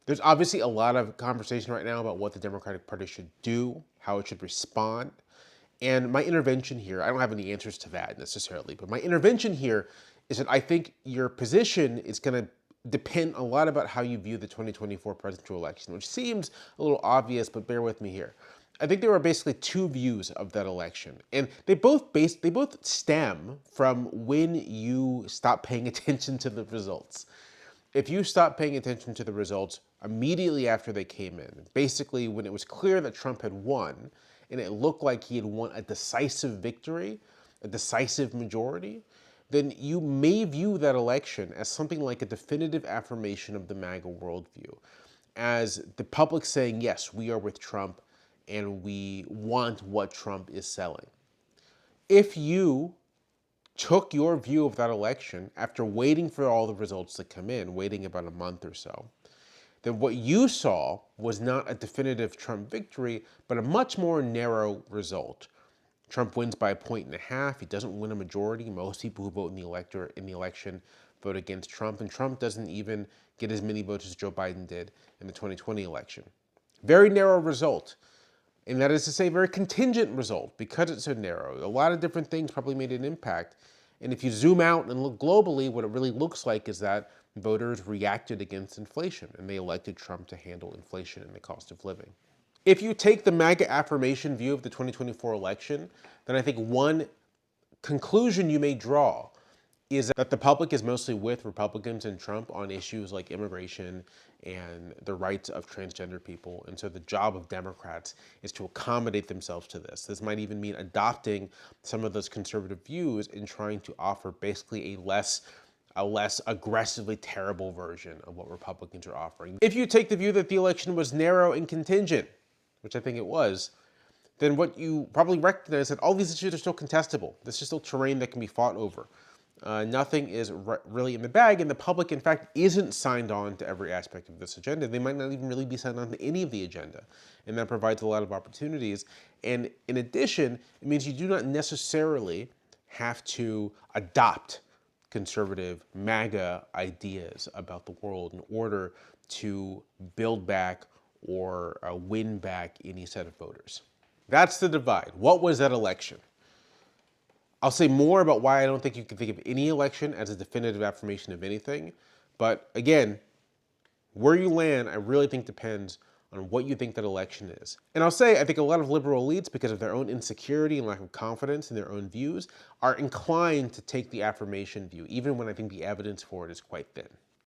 There's obviously a lot of conversation right now about what the Democratic Party should do, how it should respond. And my intervention here, I don't have any answers to that necessarily, but my intervention here is that I think your position is going to depend a lot about how you view the 2024 presidential election, which seems a little obvious, but bear with me here. I think there are basically two views of that election, and they both stem from when you stop paying attention to the results. If you stop paying attention to the results immediately after they came in, basically when it was clear that Trump had won, and it looked like he had won a decisive victory, a decisive majority, then you may view that election as something like a definitive affirmation of the MAGA worldview, as the public saying, yes, we are with Trump and we want what Trump is selling. If you took your view of that election after waiting for all the results to come in, waiting about a month or so, then what you saw was not a definitive Trump victory, but a much more narrow result. Trump wins by 1.5 points. He doesn't win a majority. Most people who vote in the election vote against Trump, and Trump doesn't even get as many votes as Joe Biden did in the 2020 election. Very narrow result. And that is to say, very contingent result because it's so narrow. A lot of different things probably made an impact. And if you zoom out and look globally, what it really looks like is that voters reacted against inflation and they elected Trump to handle inflation and the cost of living. If you take the MAGA affirmation view of the 2024 election, then I think one conclusion you may draw is that the public is mostly with Republicans and Trump on issues like immigration and the rights of transgender people. And so the job of Democrats is to accommodate themselves to this. This might even mean adopting some of those conservative views and trying to offer basically a less aggressively terrible version of what Republicans are offering. If you take the view that the election was narrow and contingent, which I think it was, then what you probably recognize is that all these issues are still contestable. This is still terrain that can be fought over. Nothing is really in the bag, and the public, in fact, isn't signed on to every aspect of this agenda. They might not even really be signed on to any of the agenda, and that provides a lot of opportunities. And in addition, it means you do not necessarily have to adopt conservative MAGA ideas about the world in order to build back or win back any set of voters. That's the divide. What was that election? I'll say more about why I don't think you can think of any election as a definitive affirmation of anything. But again, where you land, I really think depends on what you think that election is. And I'll say, I think a lot of liberal elites, because of their own insecurity and lack of confidence in their own views, are inclined to take the affirmation view, even when I think the evidence for it is quite thin.